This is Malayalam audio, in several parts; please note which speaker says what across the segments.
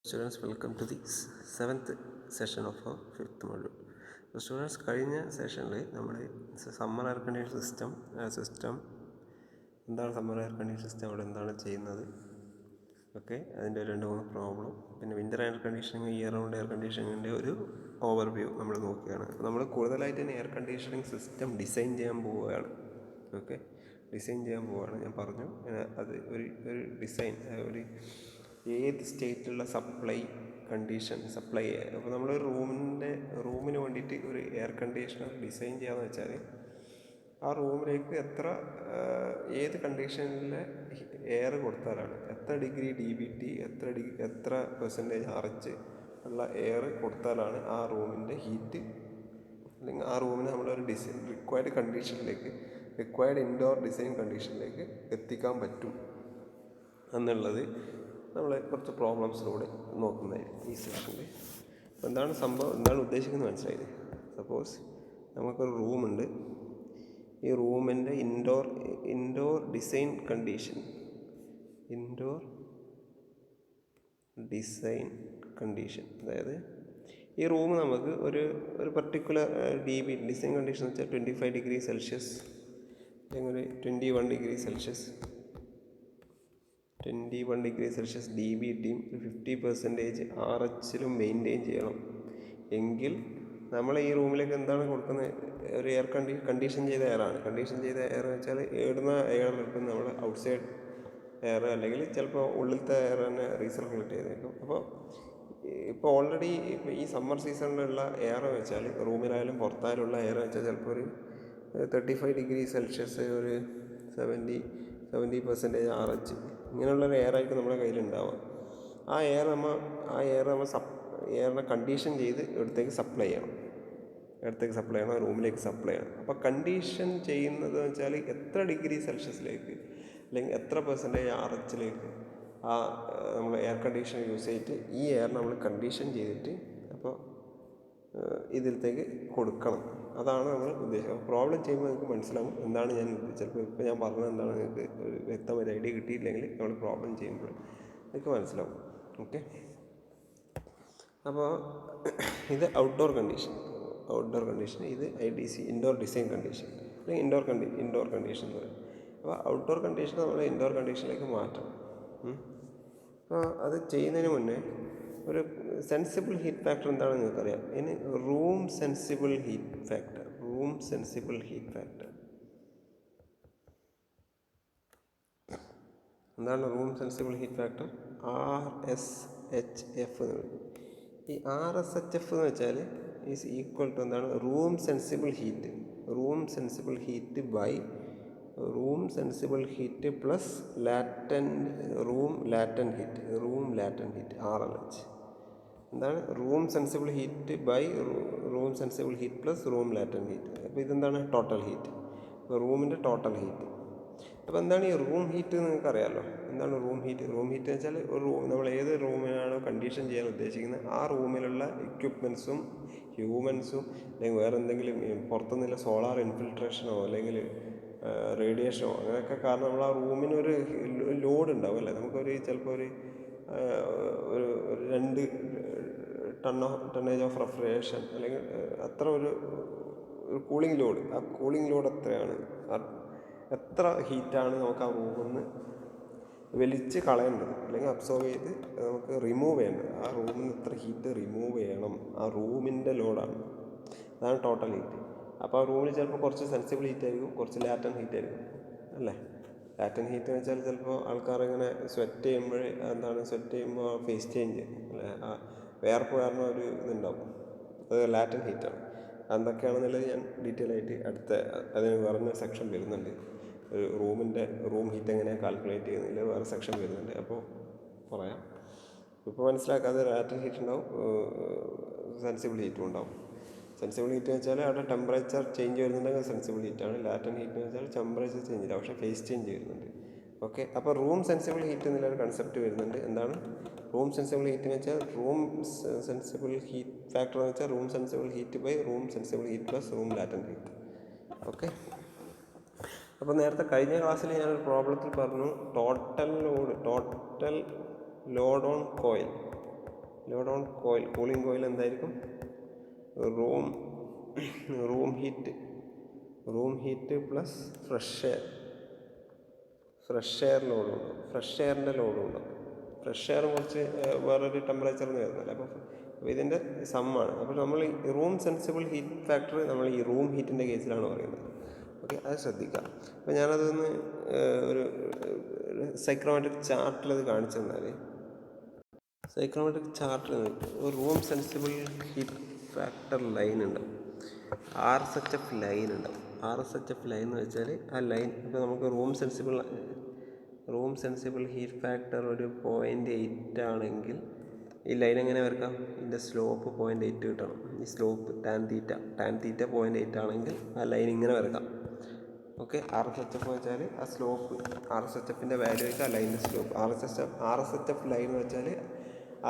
Speaker 1: Students, welcome to the 7th session of our 5th module. So students, കഴിഞ്ഞ സെഷനിൽ നമ്മൾ സമ്മർ എയർ കണ്ടീഷൻ സിസ്റ്റം എന്താണ് സമ്മർ എയർ കണ്ടീഷൻ സിസ്റ്റം, അവിടെ എന്താണ് ചെയ്യുന്നത്, ഓക്കെ, അതിൻ്റെ 2-3 പ്രോബ്ലം, പിന്നെ winter air conditioning, year round air കണ്ടീഷനിങ്ങിൻ്റെ ഒരു ഓവർവ്യൂ നമ്മൾ നോക്കുകയാണ്. അപ്പോൾ നമ്മൾ കൂടുതലായിട്ട് തന്നെ എയർ കണ്ടീഷനിങ് സിസ്റ്റം ഡിസൈൻ ചെയ്യാൻ പോവുകയാണ്. ഓക്കെ, ഡിസൈൻ ചെയ്യാൻ പോവുകയാണ്. ഞാൻ പറഞ്ഞു അത് ഒരു ഡിസൈൻ, ഒരു ഏത് സ്റ്റേറ്റിലുള്ള സപ്ലൈ അപ്പോൾ നമ്മൾ റൂമിന് വേണ്ടിയിട്ട് ഒരു എയർ കണ്ടീഷണർ ഡിസൈൻ ചെയ്യാമെന്ന് വെച്ചാൽ ആ റൂമിലേക്ക് ഏത് കണ്ടീഷനിലെ എയർ കൊടുത്താലാണ്, എത്ര ഡിഗ്രി DBT, എത്ര പെർസെൻറ്റേജ് RH ഉള്ള എയർ കൊടുത്താലാണ് ആ റൂമിൻ്റെ ഹീറ്റ്, അല്ലെങ്കിൽ ആ റൂമിനെ നമ്മളൊരു റിക്വയർഡ് ഇൻഡോർ ഡിസൈൻ കണ്ടീഷനിലേക്ക് എത്തിക്കാൻ പറ്റും എന്നുള്ളത് നമ്മൾ കുറച്ച് പ്രോബ്ലംസിലൂടെ നോക്കുന്നതായിരിക്കും ഈ സെഷനിൽ. എന്താണ് സംഭവം, എന്താണ് ഉദ്ദേശിക്കുന്നത് മനസ്സിലായത്? സപ്പോസ് നമുക്കൊരു റൂമുണ്ട്. ഈ റൂമിൻ്റെ ഇൻഡോർ ഡിസൈൻ കണ്ടീഷൻ അതായത് ഈ റൂം നമുക്ക് ഒരു പർട്ടിക്കുലർ ഡിസൈൻ കണ്ടീഷൻ എന്ന് വെച്ചാൽ 25 ഡിഗ്രി സെൽഷ്യസ് അല്ലെങ്കിൽ 21 ഡിഗ്രി സെൽഷ്യസ് DBTയും 50% RH മെയിൻറ്റെയിൻ ചെയ്യണം. എങ്കിൽ നമ്മൾ ഈ റൂമിലേക്ക് എന്താണ് കൊടുക്കുന്നത്? ഒരു എയർ കണ്ടീഷൻ ചെയ്ത എയറാണ്. കണ്ടീഷൻ ചെയ്ത എയർ എന്ന് വെച്ചാൽ ഏടുന്ന എയർ എടുക്കും, നമ്മൾ ഔട്ട്സൈഡ് എയർ, അല്ലെങ്കിൽ ചിലപ്പോൾ ഉള്ളിലത്തെ എയർ തന്നെ റീസർക്കുലേറ്റ് ചെയ്തേക്കും. ഇപ്പോൾ ഓൾറെഡി ഈ സമ്മർ സീസണിലുള്ള എയർ എന്ന് വെച്ചാൽ റൂമിലായാലും പുറത്തായാലുള്ള എയർ എന്ന് വെച്ചാൽ ചിലപ്പോൾ ഒരു 35 ഡിഗ്രി സെൽഷ്യസ്, ഒരു 70% RH, ഇങ്ങനെയുള്ളൊരു എയറായിരിക്കും നമ്മുടെ കയ്യിലുണ്ടാവുക. ആ എയറിനെ കണ്ടീഷൻ ചെയ്ത് ഇടത്തേക്ക് സപ്ലൈ ചെയ്യണം, റൂമിലേക്ക് സപ്ലൈ ചെയ്യണം. അപ്പോൾ കണ്ടീഷൻ ചെയ്യുന്നത് എന്ന് വെച്ചാൽ എത്ര ഡിഗ്രി സെൽഷ്യസിലേക്ക് അല്ലെങ്കിൽ എത്ര പെർസെൻറ്റേജ് RHലേക്ക് ആ നമ്മൾ എയർ കണ്ടീഷൻ യൂസ് ചെയ്തിട്ട് ഈ എയർ നമ്മൾ കണ്ടീഷൻ ചെയ്തിട്ട് അപ്പോൾ ഇതിലത്തേക്ക് കൊടുക്കണം. അതാണ് നമ്മൾ ഉദ്ദേശിക്കുന്നത്. പ്രോബ്ലം ചെയ്യുമ്പോൾ നിങ്ങൾക്ക് മനസ്സിലാവും എന്താണ് ഞാൻ ചിലപ്പോൾ ഇപ്പോൾ ഞാൻ പറഞ്ഞത് എന്താണ് നിങ്ങൾക്ക് ഒരു വ്യക്തമായ ഐഡിയ കിട്ടിയില്ലെങ്കിൽ നമ്മൾ പ്രോബ്ലം ചെയ്യുമ്പോൾ നിങ്ങൾക്ക് മനസ്സിലാവും. ഓക്കെ, അപ്പോൾ ഇത് ഔട്ട്ഡോർ കണ്ടീഷൻ, ഇത് IDC, ഇൻഡോർ ഡിസൈൻ കണ്ടീഷൻ, അല്ലെങ്കിൽ ഇൻഡോർ കണ്ടീഷൻ എന്ന് പറയും. അപ്പോൾ ഔട്ട്ഡോർ കണ്ടീഷൻ നമ്മൾ ഇൻഡോർ കണ്ടീഷനിലേക്ക് മാറ്റണം. അപ്പോൾ അത് ചെയ്യുന്നതിന് മുന്നേ ഒരു സെൻസിബിൾ ഹീറ്റ് ഫാക്ടർ എന്താണെന്ന് നിങ്ങൾക്കറിയാം. ഇനി റൂം സെൻസിബിൾ ഹീറ്റ് ഫാക്ടർ എന്താണ്? Room sensible heat factor RSHF എന്ന് വിളിക്കും. ഈ RSHF എന്ന് വെച്ചാൽ ഈസ് ഈക്വൽ ടു എന്താണ്? Room sensible heat plus room latent heat RLH. എന്താണ്? Room sensible heat by room sensible heat plus room latent heat. അപ്പോൾ ഇതെന്താണ്? ടോട്ടൽ ഹീറ്റ്, റൂമിൻ്റെ ടോട്ടൽ ഹീറ്റ്. അപ്പോൾ എന്താണ് ഈ റൂം ഹീറ്റ്? നിങ്ങൾക്ക് അറിയാമല്ലോ എന്താണ് റൂം ഹീറ്റ് എന്ന് വെച്ചാൽ നമ്മൾ ഏത് റൂമിനാണോ കണ്ടീഷൻ ചെയ്യാൻ ഉദ്ദേശിക്കുന്നത് ആ റൂമിലുള്ള എക്യുപ്മെൻറ്റ്സും ഹ്യൂമൻസും അല്ലെങ്കിൽ വേറെ എന്തെങ്കിലും പുറത്തുനിന്നുള്ള സോളാർ ഇൻഫിൽട്രേഷനോ അല്ലെങ്കിൽ റേഡിയേഷനോ അങ്ങനെയൊക്കെ കാരണം നമ്മൾ ആ റൂമിനൊരു ലോഡ് ഉണ്ടാവും അല്ലേ. നമുക്കൊരു ചിലപ്പോൾ ഒരു 2 ടണ്ണേജ് ഓഫ് റെഫ്രിജറേഷൻ അല്ലെങ്കിൽ അത്ര ഒരു കൂളിംഗ് ലോഡ്, ആ കൂളിംഗ് ലോഡ് എത്ര ഹീറ്റാണ് നമുക്ക് ആ റൂമിൽ നിന്ന് വലിച്ച് കളയേണ്ടത് അല്ലെങ്കിൽ അബ്സോർവ് ചെയ്ത് നമുക്ക് റിമൂവ് ചെയ്യേണ്ടത്. ആ റൂമിൽ നിന്ന് എത്ര ഹീറ്റ് റിമൂവ് ചെയ്യണം, ആ റൂമിൻ്റെ ലോഡാണ്. അതാണ് ടോട്ടൽ ഹീറ്റ്. അപ്പോൾ ആ റൂമിൽ ചിലപ്പോൾ കുറച്ച് സെൻസിബിൾ ഹീറ്റ് ആയിരിക്കും, കുറച്ച് ലാറ്റൻറ്റ് ഹീറ്റ് ആയിരിക്കും അല്ലേ. ലാറ്റൻറ്റ് ഹീറ്റ് എന്ന് വെച്ചാൽ ചിലപ്പോൾ ആൾക്കാർ ഇങ്ങനെ സ്വെറ്റ് ചെയ്യുമ്പോൾ ഫേസ് ചേഞ്ച് അല്ലേ, വേർപ്പ് കാരണം ഒരു ഇതുണ്ടാവും, അത് ലാറ്റൻറ്റ് ഹീറ്റാണ്. എന്തൊക്കെയാണെന്നുള്ളത് ഞാൻ ഡീറ്റെയിൽ ആയിട്ട് അതിന് പറഞ്ഞ സെക്ഷൻ വരുന്നുണ്ട്. ഒരു റൂം ഹീറ്റ് എങ്ങനെയാണ് കാൽക്കുലേറ്റ് ചെയ്യുന്നതിൽ വേറെ സെക്ഷൻ വരുന്നുണ്ട്, അപ്പോൾ പറയാം. ഇപ്പോൾ മനസ്സിലാക്കാതെ ലാറ്റൻറ്റ് ഹീറ്റ് ഉണ്ടാവും, സെൻസിബിൾ ഹീറ്റും ഉണ്ടാവും. സെൻസിബിൾ ഹീറ്റ് എന്ന് വെച്ചാൽ അവിടെ ടെമ്പറേച്ചർ ചേഞ്ച് വരുന്നുണ്ടെങ്കിൽ സെൻസിബിൾ ഹീറ്റാണ്. ലാറ്റൻറ്റ് ഹീറ്റ് എന്ന് വെച്ചാൽ ടെമ്പറേച്ചർ ചേഞ്ച് ഇല്ല, പക്ഷേ ഫേസ് ചേഞ്ച് വരുന്നുണ്ട്. ഓക്കെ, അപ്പോൾ റൂം സെൻസിബിൾ ഹീറ്റ് എന്നുള്ളൊരു കൺസെപ്റ്റ് വരുന്നുണ്ട്. എന്താണ് റൂം സെൻസിബിൾ ഹീറ്റ് എന്ന് വെച്ചാൽ? റൂം സെൻസിബിൾ ഹീറ്റ് ഫാക്ടർ എന്ന് വെച്ചാൽ room sensible heat by room sensible heat plus room latent heat. Okay, അപ്പോൾ നേരത്തെ കഴിഞ്ഞ ക്ലാസ്സിൽ ഞാനൊരു പ്രോബ്ലത്തിൽ പറഞ്ഞു total load on coil load on coil, cooling coil എന്തായിരിക്കും? Room heat plus fresh air ലോഡും ഉണ്ടാവും. ഫ്രഷ് എയറിൻ്റെ ലോഡും ഉണ്ടാവും. ഫ്രഷ് എയർ കുറച്ച് വേറൊരു ടെമ്പറേച്ചറിൽ നിന്ന് വരുന്നല്ലേ. അപ്പോൾ ഇതിൻ്റെ സമ്മാണ്. അപ്പോൾ നമ്മൾ ഈ റൂം സെൻസിബിൾ ഹീറ്റ് ഫാക്ടർ നമ്മൾ ഈ റൂം ഹീറ്റിൻ്റെ കേസിലാണ് പറയുന്നത്. ഓക്കെ, അത് ശ്രദ്ധിക്കാം. അപ്പോൾ ഞാനതൊന്ന് ഒരു സൈക്രോമെട്രിക് ചാർട്ടിൽ അത് കാണിച്ചു തന്നാൽ, സൈക്രോമെട്രിക് ചാർട്ടിൽ ഒരു room sensible heat factor line ഉണ്ടാവും. RSHF ലൈൻ ഉണ്ടാവും. RSHF ലൈൻ എന്ന് വെച്ചാൽ ആ ലൈൻ ഇപ്പോൾ നമുക്ക് റൂം സെൻസിബിൾ ഹീറ്റ് ഫാക്ടർ ഒരു 0.8 ആണെങ്കിൽ ഈ ലൈൻ എങ്ങനെ വരക്കാം? ഇതിൻ്റെ സ്ലോപ്പ് 0.8 കിട്ടണം. ഈ സ്ലോപ്പ് ടാൻ തീറ്റ 0.8 ആണെങ്കിൽ ആ ലൈൻ ഇങ്ങനെ വരക്കാം. ഓക്കെ, RSHF വെച്ചാൽ ആ സ്ലോപ്പ്, RSHFൻ്റെ വാല്യൂ വെച്ചാൽ ആ ലൈനിൻ്റെ സ്ലോപ്പ്. RSHF ലൈൻ എന്ന് വെച്ചാൽ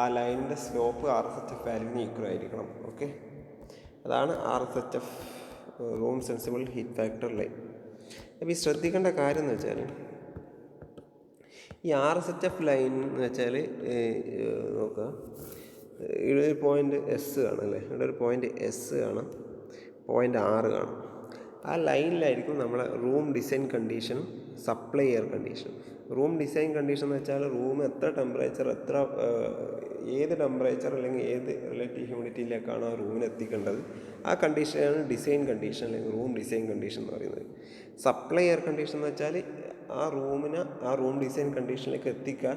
Speaker 1: ആ ലൈനിൻ്റെ സ്ലോപ്പ് RSHF വാല്യൂവിന് ഈക്വൽ ആയിരിക്കണം. ഓക്കെ, അതാണ് RSHF room sensible heat factor line. അപ്പോൾ ഈ ശ്രദ്ധിക്കേണ്ട കാര്യം എന്ന് വെച്ചാൽ ഈ RSHF ലൈൻ എന്ന് വെച്ചാൽ നോക്കുക, ഇവിടെ ഒരു പോയിൻ്റ് S കാണാം അല്ലേ, ഇവിടെ ഒരു പോയിൻ്റ് S കാണാം, പോയിൻ്റ് 6 കാണാം. ആ ലൈനിലായിരിക്കും നമ്മളെ റൂം ഡിസൈൻ കണ്ടീഷനും സപ്ലൈ എയർ കണ്ടീഷനും. റൂം ഡിസൈൻ കണ്ടീഷൻ എന്ന് വെച്ചാൽ റൂം ഏത് ടെമ്പറേച്ചർ അല്ലെങ്കിൽ ഏത് റിലേറ്റീവ് ഹ്യൂമിഡിറ്റിയിലേക്കാണ് ആ റൂമിന് എത്തിക്കേണ്ടത്, ആ കണ്ടീഷനാണ് ഡിസൈൻ കണ്ടീഷൻ അല്ലെങ്കിൽ റൂം ഡിസൈൻ കണ്ടീഷൻ എന്ന് പറയുന്നത്. സപ്ലൈ എയർ കണ്ടീഷൻ എന്ന് വെച്ചാൽ ആ റൂം ഡിസൈൻ കണ്ടീഷനിലേക്ക് എത്തിക്കാൻ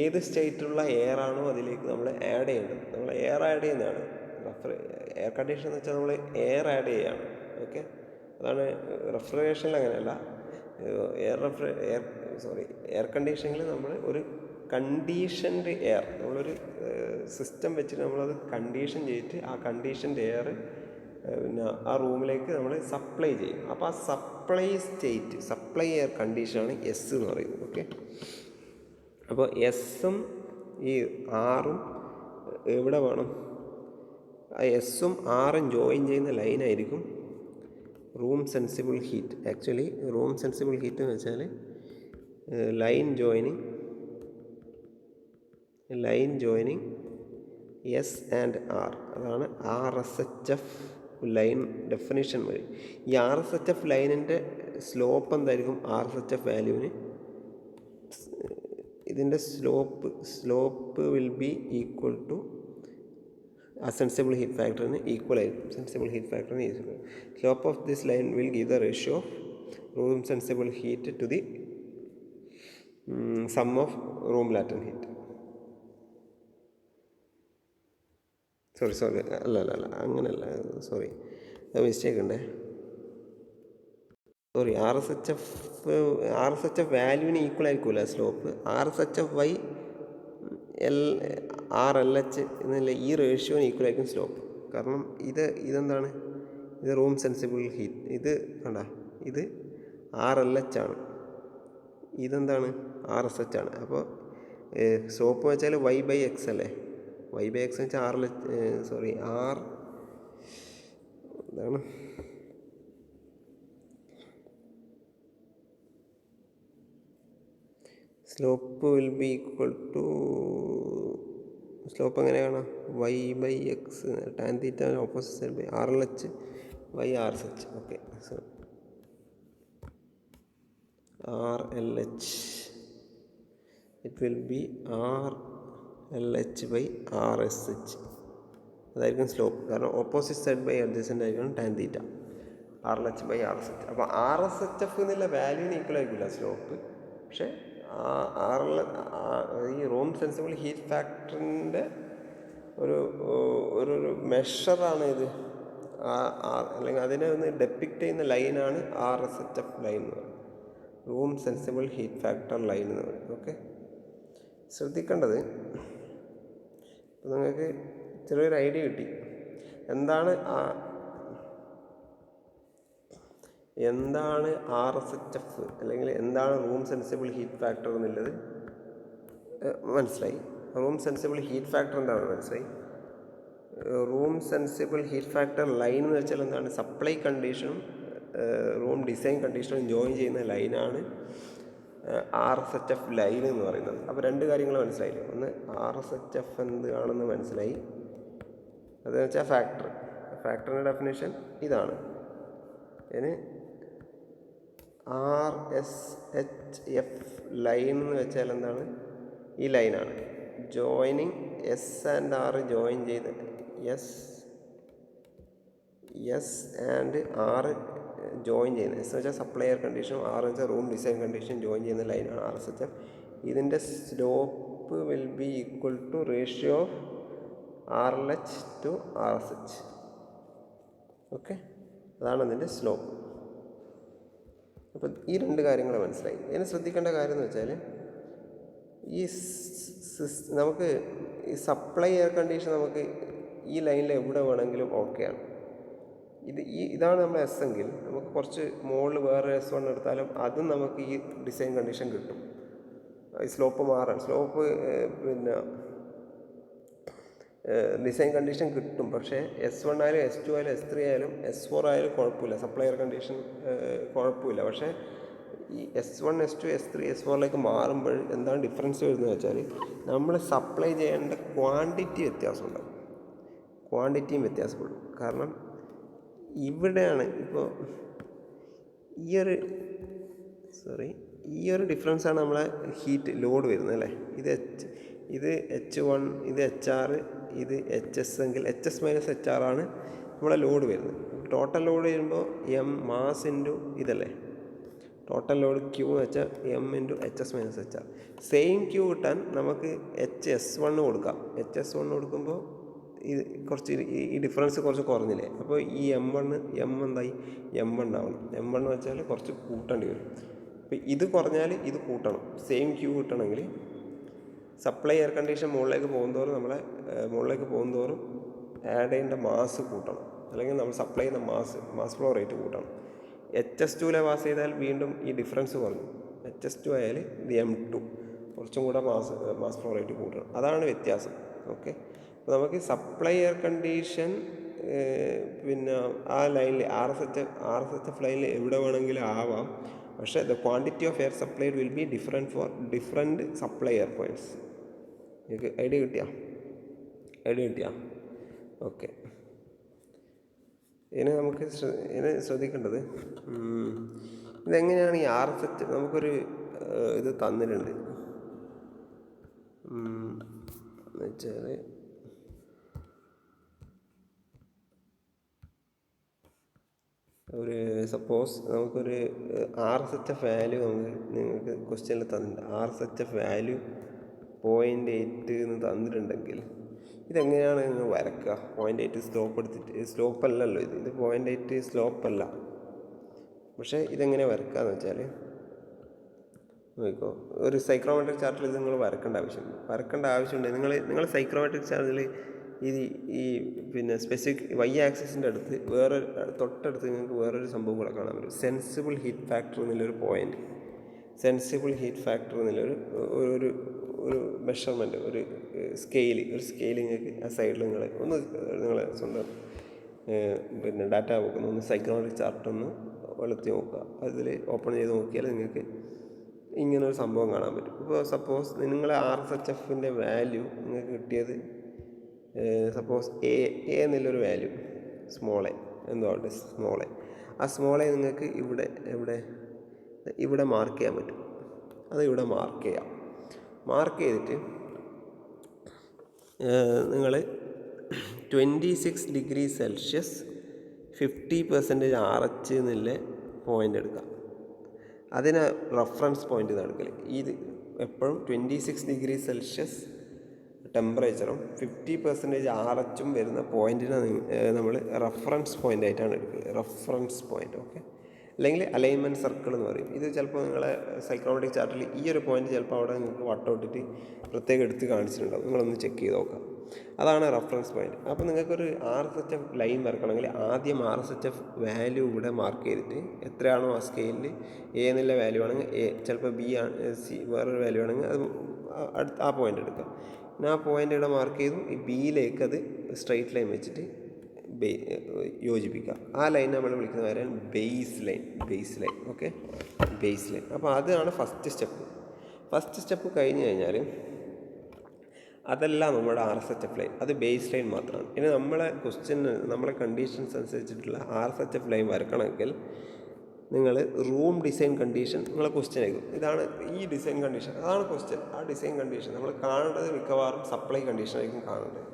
Speaker 1: ഏത് സ്റ്റേറ്റിലുള്ള എയർ ആണോ അതിലേക്ക് നമ്മൾ ആഡ് ചെയ്യേണ്ടത്. നമ്മൾ എയർ ആഡ് ചെയ്യുന്നതാണ് എയർ കണ്ടീഷൻ എന്ന് വെച്ചാൽ നമ്മൾ എയർ ആഡ് ചെയ്യുകയാണ്. ഓക്കെ, അതാണ് റെഫ്രിജറേഷനിൽ അങ്ങനെയല്ല. എയർ കണ്ടീഷനിൽ നമ്മൾ ഒരു കണ്ടീഷൻഡ് എയർ, നമ്മളൊരു സിസ്റ്റം വെച്ചിട്ട് നമ്മളത് കണ്ടീഷൻ ചെയ്തിട്ട് ആ കണ്ടീഷൻഡ് എയർ പിന്നെ ആ റൂമിലേക്ക് നമ്മൾ സപ്ലൈ ചെയ്യും. അപ്പോൾ ആ സപ്ലൈ എയർ കണ്ടീഷനാണ് S എന്ന് പറയുന്നത്. ഓക്കെ, അപ്പോൾ എസും ഈ ആറും എവിടെ വേണം? ആ എസും ആറും ജോയിൻ ചെയ്യുന്ന ലൈനായിരിക്കും room sensible heat. Actually room sensible heat എന്ന് വെച്ചാൽ line joining S and R, അതാണ് RSHF ലൈൻ ഡെഫിനിഷൻ വഴി. ഈ RSHF ലൈനിൻ്റെ സ്ലോപ്പ് എന്തായിരിക്കും? RSHF വാല്യൂവിന് ഇതിൻ്റെ slope will be equal to ആ സെൻസിബിൾ ഹീറ്റ് ഫാക്ടറിന് ഈക്വൽ ആയിരിക്കും. Slope of this line will give the ratio of room sensible heat to the sum of room latent heat. Sorry അല്ല അങ്ങനെയല്ല, സോറി മിസ്റ്റേക്ക് ഉണ്ടേ. സോറി, RSHF വാല്യൂവിന് ഈക്വൽ ആയിരിക്കില്ല സ്ലോപ്പ്. RSHF ബൈ RLH എന്നുള്ള ഈ റേഷ്യോന് ഈക്വൽ ആയിരിക്കും സ്ലോപ്പ്. കാരണം ഇതെന്താണ്? ഇത് റൂം സെൻസിബിൾ ഹീറ്റ്, ഇത് കണ്ട, ഇത് RLH ആണ്, ഇതെന്താണ്? RSH ആണ്. അപ്പോൾ സ്ലോപ്പ് വെച്ചാൽ Y/X അല്ലേ? Y/X എന്ന് വെച്ചാൽ R എന്താണ്? Slope will be equal to, slope എങ്ങനെയാണ്? Y/X tan theta opposite side by RLH by RSH. Okay, so RLH it will be RLH by RSH. അതായിരിക്കും സ്ലോപ്പ്. കാരണം ഓപ്പോസിറ്റ് സൈഡ് ബൈ അഡ്ജസൻ്റ് ആയിരിക്കണം tan theta. RLH by RSH. അപ്പോൾ RSHF എന്നുള്ള വാല്യൂവിന് ഈക്വൽ ആയിരിക്കില്ല സ്ലോപ്പ്. പക്ഷേ ഈ റൂം സെൻസിബിൾ ഹീറ്റ് ഫാക്ടറിൻ്റെ ഒരു മെഷറാണ് ഇത്. അല്ലെങ്കിൽ അതിനെ ഒന്ന് ഡെപ്പിക്റ്റ് ചെയ്യുന്ന ലൈനാണ് RSHF ലൈൻ എന്ന് പറയുന്നത്, room sensible heat factor line എന്ന് പറയുന്നത്. ഓക്കെ, ശ്രദ്ധിക്കേണ്ടത്, നിങ്ങൾക്ക് ചെറിയൊരു ഐഡിയ കിട്ടി എന്താണ് RSHF അല്ലെങ്കിൽ എന്താണ് റൂം സെൻസിബിൾ ഹീറ്റ് ഫാക്ടർ എന്നുള്ളത് മനസ്സിലായി. റൂം സെൻസിബിൾ ഹീറ്റ് ഫാക്ടർ എന്താണെന്ന് മനസ്സിലായി. Room sensible heat factor line എന്ന് വെച്ചാൽ എന്താണ്? സപ്ലൈ കണ്ടീഷനും റൂം ഡിസൈൻ കണ്ടീഷനും ജോയിൻ ചെയ്യുന്ന ലൈനാണ് RSHF ലൈൻ എന്ന് പറയുന്നത്. അപ്പോൾ രണ്ട് കാര്യങ്ങൾ മനസ്സിലായില്ലേ. ഒന്ന് RSHF എന്താണെന്ന് മനസ്സിലായി, അതെന്ന് വെച്ചാൽ ഫാക്ടറിൻ്റെ ഡെഫിനേഷൻ ഇതാണ്. ഇനി RSHF ലൈൻ എന്ന് വെച്ചാൽ എന്താണ്? ഈ ലൈനാണ് joining S and R join ചെയ്ത് എസ് ആൻഡ് ആർ ജോയിൻ ചെയ്യുന്നത്. എസ് എന്ന് വെച്ചാൽ സപ്ലൈയർ കണ്ടീഷനും ആർ എന്ന് വെച്ചാൽ റൂം ഡിസൈൻ കണ്ടീഷൻ ജോയിൻ ചെയ്യുന്ന ലൈനാണ് RSHF. ഇതിൻ്റെ slope will be equal to ratio of RLH to RSH. Okay, അതാണ് അതിൻ്റെ സ്ലോപ്പ്. അപ്പം ഈ രണ്ട് കാര്യങ്ങൾ മനസ്സിലായി. ഇതിന് ശ്രദ്ധിക്കേണ്ട കാര്യം എന്ന് വെച്ചാൽ ഈ നമുക്ക് ഈ സപ്ലൈ എയർ കണ്ടീഷൻ നമുക്ക് ഈ ലൈനിൽ എവിടെ വേണമെങ്കിലും ഓക്കെയാണ്. ഇതാണ് നമ്മൾ എസ് എങ്കിൽ നമുക്ക് കുറച്ച് മുകളിൽ വേറെ S1 എടുത്താലും അതും നമുക്ക് ഈ ഡിസൈൻ കണ്ടീഷൻ കിട്ടും. ഈ സ്ലോപ്പ് മാറാൻ പിന്നെ ഡിസൈൻ കണ്ടീഷൻ കിട്ടും. പക്ഷേ S1 ആയാലും S2 ആയാലും S3 ആയാലും S4 ആയാലും കുഴപ്പമില്ല, സപ്ലൈയർ കണ്ടീഷൻ കുഴപ്പമില്ല. പക്ഷേ ഈ S1 S2 S3 S4ലേക്ക് മാറുമ്പോൾ എന്താണ് ഡിഫറൻസ് വരുന്നത് വെച്ചാൽ നമ്മൾ സപ്ലൈ ചെയ്യേണ്ട ക്വാണ്ടിറ്റിയും വ്യത്യാസപ്പെടും. കാരണം ഇവിടെയാണ് ഇപ്പോൾ ഈ ഒരു ഡിഫറൻസാണ് നമ്മളെ ഹീറ്റ് ലോഡ് വരുന്നത് അല്ലേ. ഇത് H1, ഇത് HR, ഇത് HS എങ്കിൽ HS - HR ആണ് നമ്മളെ ലോഡ് വരുന്നത്. ടോട്ടൽ ലോഡ് വരുമ്പോൾ M മാസ് ഇൻറ്റു ഇതല്ലേ, ടോട്ടൽ ലോഡ് Q എന്ന് വെച്ചാൽ M into HS - HR. Same Q കിട്ടാൻ നമുക്ക് HS1 കൊടുക്കാം. HS1 കൊടുക്കുമ്പോൾ ഇത് കുറച്ച് ഈ ഡിഫറൻസ് കുറച്ച് കുറഞ്ഞില്ലേ. അപ്പോൾ ഈ M1 എന്തായി M1 ആവണം. M1 എന്ന് വെച്ചാൽ കുറച്ച് കൂട്ടേണ്ടി വരും. അപ്പോൾ ഇത് കുറഞ്ഞാൽ ഇത് കൂട്ടണം. സെയിം Q കിട്ടണമെങ്കിൽ സപ്ലൈ എയർ കണ്ടീഷൻ മുകളിലേക്ക് പോകുന്തോറും ആഡ് ചെയ്യേണ്ട മാസ് കൂട്ടണം, അല്ലെങ്കിൽ നമ്മൾ സപ്ലൈ ചെയ്യുന്ന മാസ് ഫ്ലോ റേറ്റ് കൂട്ടണം. HS2 പാസ് ചെയ്താൽ വീണ്ടും ഈ ഡിഫറൻസ് കുറഞ്ഞു. HS2 ആയാൽ ഇത് M2 കുറച്ചും കൂടെ മാസ് ഫ്ലോ റേറ്റ് കൂട്ടണം. അതാണ് വ്യത്യാസം. ഓക്കെ, അപ്പോൾ നമുക്ക് സപ്ലൈ എയർ കണ്ടീഷൻ പിന്നെ ആ ലൈനിൽ RSHF ലൈനിൽ എവിടെ വേണമെങ്കിലും ആവാം. പക്ഷേ the quantity of air supplied will be different for different supply air points. നിങ്ങൾക്ക് ഐഡിയ കിട്ടിയാ? ഓക്കെ, ഇനി നമുക്ക് ശ്രദ്ധിക്കേണ്ടത് ഇതെങ്ങനെയാണ് ഈ RSH നമുക്കൊരു ഇത് തന്നിട്ടുണ്ട് എന്നുവെച്ചാൽ സപ്പോസ് നമുക്കൊരു RSHF വാല്യൂ നിങ്ങൾക്ക് ക്വസ്റ്റ്യനിൽ തന്നിട്ടുണ്ട്. RSHF വാല്യൂ 0.8 എന്ന് തന്നിട്ടുണ്ടെങ്കിൽ ഇതെങ്ങനെയാണ് നിങ്ങൾ വരക്കുക? 0.8 സ്ലോപ്പ് എടുത്തിട്ട്, സ്ലോപ്പല്ലല്ലോ ഇത് 0.8 സ്ലോപ്പല്ല. പക്ഷേ ഇതെങ്ങനെ വരക്കുക എന്ന് വെച്ചാൽ നോക്കിക്കോ, ഒരു സൈക്രോമെട്രിക് ചാർട്ടിൽ ഇത് നിങ്ങൾ വരക്കേണ്ട ആവശ്യമുണ്ട്. നിങ്ങൾ സൈക്രോമെട്രിക് ചാർട്ടിൽ ഈ പിന്നെ സ്പെസിഫിക് Y ആക്സിസിൻ്റെ അടുത്ത് തൊട്ടടുത്ത് നിങ്ങൾക്ക് വേറൊരു സംഭവം കൂടെ കാണാൻ പറ്റും. സെൻസിബിൾ ഹീറ്റ് ഫാക്ടർ എന്നുള്ളൊരു പോയിൻ്റ്, ഒരു മെഷർമെൻറ്റ്, ഒരു സ്കെയിൽ നിങ്ങൾക്ക് ആ സൈഡിൽ നിങ്ങൾ സ്വന്തം പിന്നെ ഡാറ്റ നോക്കുന്ന സൈക്രോമെട്രിക് ചാർട്ടൊന്ന് വെളുത്തി നോക്കുക. അതിൽ ഓപ്പൺ ചെയ്ത് നോക്കിയാൽ നിങ്ങൾക്ക് ഇങ്ങനൊരു സംഭവം കാണാൻ പറ്റും. ഇപ്പോൾ സപ്പോസ് നിങ്ങളെ RSHFൻ്റെ വാല്യൂ നിങ്ങൾക്ക് കിട്ടിയത് സപ്പോസ് എ എന്നുള്ളൊരു വാല്യൂ സ്മോൾ എ ആ സ്മോൾ എ നിങ്ങൾക്ക് ഇവിടെ മാർക്ക് ചെയ്യാൻ പറ്റും. അത് ഇവിടെ മാർക്ക് ചെയ്തിട്ട് നിങ്ങൾ 26 ഡിഗ്രി സെൽഷ്യസ് 50% RH എന്നുള്ള പോയിൻ്റ് എടുക്കുക. അതിന് റെഫറൻസ് പോയിൻ്റ് നടക്കൽ ഇത് എപ്പോഴും 26 ഡിഗ്രി സെൽഷ്യസ് ടെമ്പറേച്ചറും 50% RH വരുന്ന പോയിൻറ്റിനെ നമ്മൾ റെഫറൻസ് പോയിൻ്റ് ആയിട്ടാണ് എടുക്കുക. Reference point. ഓക്കെ, അല്ലെങ്കിൽ അലൈൻമെൻറ്റ് സർക്കിൾ എന്ന് പറയും. ഇത് ചിലപ്പോൾ നിങ്ങളെ സൈക്രോമെട്രിക് ചാർട്ടിൽ ഈ ഒരു പോയിൻ്റ് ചിലപ്പോൾ അവിടെ നിങ്ങൾക്ക് വട്ടമിട്ടിട്ട് പ്രത്യേകം എടുത്ത് കാണിച്ചിട്ടുണ്ടാവും. നിങ്ങളൊന്ന് ചെക്ക് ചെയ്ത് നോക്കാം. അതാണ് റെഫറൻസ് പോയിൻ്റ്. അപ്പോൾ നിങ്ങൾക്കൊരു RSHF ലൈൻ വരക്കണമെങ്കിൽ ആദ്യം RSHF വാല്യൂ ഇവിടെ മാർക്ക് ചെയ്തിട്ട് എത്രയാണോ ആ സ്കെയിലിൽ A എന്നുള്ള വാല്യൂ ആണെങ്കിൽ A, ചിലപ്പോൾ B C വേറൊരു വാല്യൂ ആണെങ്കിൽ അത് ആ പോയിൻ്റ് എടുക്കുക. പിന്നെ ആ പോയിൻ്റ് ഇവിടെ മാർക്ക് ചെയ്തു. ഈ Bയിലേക്ക് അത് സ്ട്രെയിറ്റ് ലൈൻ വെച്ചിട്ട് യോജിപ്പിക്കുക. ആ ലൈൻ നമ്മൾ വിളിക്കുന്ന പേരാണ് base line. Okay, base line. അപ്പോൾ അതാണ് ഫസ്റ്റ് സ്റ്റെപ്പ് കഴിഞ്ഞ് കഴിഞ്ഞാൽ അതെല്ലാം നമ്മുടെ RSHF ലൈൻ, അത് ബേസ് ലൈൻ മാത്രമാണ്. ഇനി നമ്മളെ കണ്ടീഷൻസ് അനുസരിച്ചിട്ടുള്ള RSHF ലൈൻ വരക്കണമെങ്കിൽ നിങ്ങൾ റൂം ഡിസൈൻ കണ്ടീഷൻ നിങ്ങളെ ക്വസ്റ്റ്യൻ ആയിരിക്കും. ഇതാണ് ഈ ഡിസൈൻ കണ്ടീഷൻ, അതാണ് ക്വസ്റ്റ്യൻ. ആ ഡിസൈൻ കണ്ടീഷൻ നമ്മൾ കാണേണ്ടത് മിക്കവാറും സപ്ലൈ കണ്ടീഷനായിരിക്കും കാണേണ്ടത്.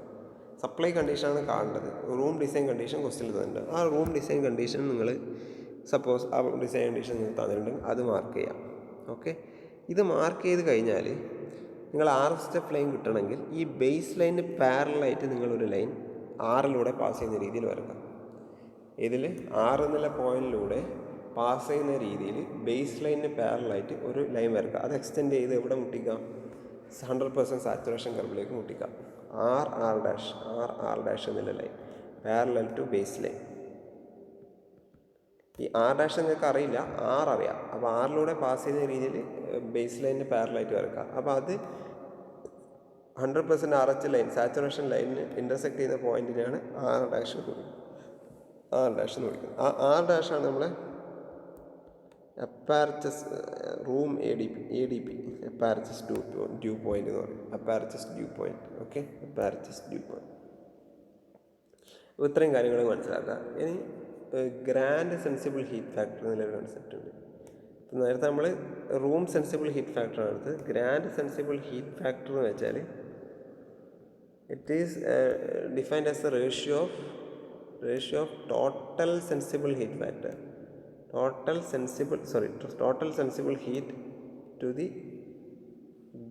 Speaker 1: സപ്ലൈ കണ്ടീഷനാണ് കാണേണ്ടത്. റൂം ഡിസൈൻ കണ്ടീഷൻ ക്വസ്റ്റ്യനിൽ തന്നിട്ടുണ്ട്. ആ റൂം ഡിസൈൻ കണ്ടീഷൻ നിങ്ങൾ സപ്പോസ് ആ ഡിസൈൻ കണ്ടീഷൻ നിങ്ങൾ തന്നിട്ടുണ്ടെങ്കിൽ അത് മാർക്ക് ചെയ്യാം. ഓക്കെ, ഇത് മാർക്ക് ചെയ്ത് കഴിഞ്ഞാൽ നിങ്ങൾ RSHF ലൈൻ കിട്ടണമെങ്കിൽ ഈ ബേസ് ലൈനിന് പാരലായിട്ട് നിങ്ങളൊരു ലൈൻ ആറിലൂടെ പാസ് ചെയ്യുന്ന രീതിയിൽ വരക്കാം. ഇതിൽ 6 എന്നുള്ള പോയിന്റിലൂടെ പാസ് ചെയ്യുന്ന രീതിയിൽ ബേസ് ലൈനിന് പാരലായിട്ട് ഒരു ലൈൻ വരക്കുക. അത് എക്സ്റ്റെൻഡ് ചെയ്ത് എവിടെ മുട്ടിക്കാം? 100% സാച്ചുറേഷൻ കർവിലേക്ക് മുട്ടിക്കാം. R എന്നുള്ള line parallel to base line. ഈ R' നിങ്ങൾക്ക് അറിയില്ല, R അറിയാം. അപ്പോൾ ആറിലൂടെ പാസ് ചെയ്യുന്ന രീതിയിൽ ബേസ് ലൈനിന് പാരലായിട്ട് വരക്കുക. അപ്പോൾ അത് 100% RH ലൈൻ, സാച്ചുറേഷൻ ലൈനിന് ഇൻ്റർസെക്ട് ചെയ്യുന്ന പോയിന്റിനെയാണ് R' എന്ന് വിളിക്കുന്നത്. ആ R' ആണ് നമ്മളെ apparatus room ADP apparatus dew point എന്ന് പറയും. Apparatus dew point. Okay, apparatus dew point. ഇത്രയും കാര്യങ്ങൾ മനസ്സിലാക്കുക. ഇനി ഗ്രാൻഡ് സെൻസിബിൾ ഹീറ്റ് ഫാക്ടർ എന്നുള്ളൊരു കൺസെപ്റ്റ് ഉണ്ട്. ഇപ്പം നേരത്തെ നമ്മൾ റൂം സെൻസിബിൾ ഹീറ്റ് ഫാക്ടറാണ് എടുത്തത്. ഗ്രാൻഡ് സെൻസിബിൾ ഹീറ്റ് ഫാക്ടർ എന്ന് വെച്ചാൽ it is defined as A ratio of total sensible heat factor, total sensible heat to the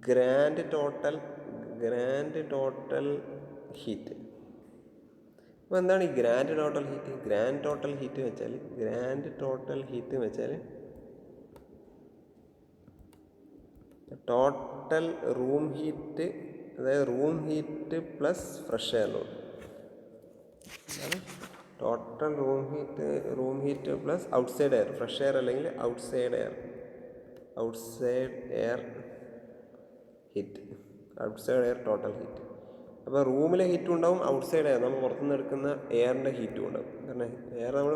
Speaker 1: grand total heat. അപ്പോൾ എന്താണ് ഈ grand total heat? Grand total heat വെച്ചാൽ ടോട്ടൽ റൂം ഹീറ്റ്, അതായത് room heat plus fresh air load. Total room heat plus outside air, fresh air അല്ലെങ്കിൽ ഔട്ട്സൈഡ് എയർ ടോട്ടൽ ഹീറ്റ്. അപ്പോൾ റൂമിലെ ഹീറ്റും ഉണ്ടാവും, ഔട്ട്സൈഡ് എയർ നമ്മൾ പുറത്തുനിന്ന് എടുക്കുന്ന എയറിൻ്റെ ഹീറ്റും ഉണ്ടാവും. കാരണം എയർ നമ്മൾ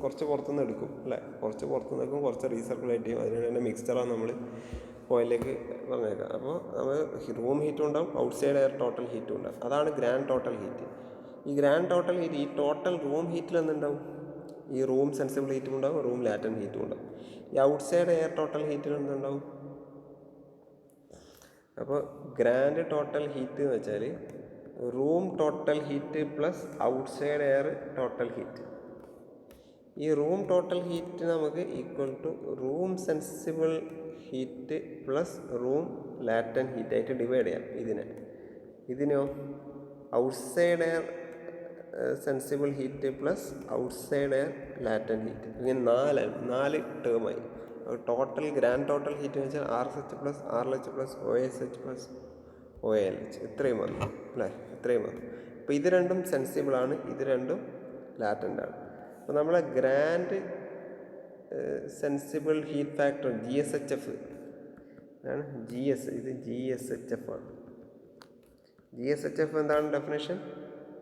Speaker 1: കുറച്ച് പുറത്തുനിന്ന് എടുക്കും അല്ലേ, കുറച്ച് പുറത്തുനിന്ന് എടുക്കും, കുറച്ച് റീസർക്കുലേറ്റ് ചെയ്യും. അതിന് തന്നെ മിക്സ്ചറാണ് നമ്മൾ ഓയിലേക്ക് പറഞ്ഞേക്കാം. അപ്പോൾ നമ്മൾ റൂം ഹീറ്റും ഉണ്ടാവും, ഔട്ട്സൈഡ് എയർ ടോട്ടൽ ഹീറ്റും ഉണ്ടാവും. അതാണ് ഗ്രാൻഡ് ടോട്ടൽ ഹീറ്റ്. ഈ ഗ്രാൻഡ് ടോട്ടൽ ഹീറ്റ്, ഈ ടോട്ടൽ റൂം ഹീറ്റിൽ എന്തുണ്ടാവും? ഈ റൂം സെൻസിബിൾ ഹീറ്റും ഉണ്ടാവും, റൂം ലാറ്റൻ ഹീറ്റും ഉണ്ടാവും. ഈ ഔട്ട്സൈഡ് എയർ ടോട്ടൽ ഹീറ്റിൽ എന്തുണ്ടാവും? അപ്പോൾ ഗ്രാൻഡ് ടോട്ടൽ ഹീറ്റ് എന്ന് വെച്ചാൽ room total heat plus outside air total heat. ഈ റൂം ടോട്ടൽ ഹീറ്റ് നമുക്ക് equal to room sensible heat plus room latent ഹീറ്റായിട്ട് ഡിവൈഡ് ചെയ്യാം. ഇതിനോ outside air sensible heat plus outside air latent heat. ഇങ്ങനെ നാല് ടേമായി. ടോട്ടൽ ഗ്രാൻഡ് ടോട്ടൽ ഹീറ്റ് എന്ന് വെച്ചാൽ RSH plus RLH plus OSH plus OALH. ഇത്രയും വന്നു അല്ലേ, ഇത്രയും വന്നു. അപ്പോൾ ഇത് രണ്ടും സെൻസിബിളാണ്, ഇത് രണ്ടും ലാറ്റൻ്റാണ്. അപ്പോൾ നമ്മളെ grand sensible heat factor GSHF ആണ്. ഇത് GSHF ആണ്. GSHF എന്താണ് definition?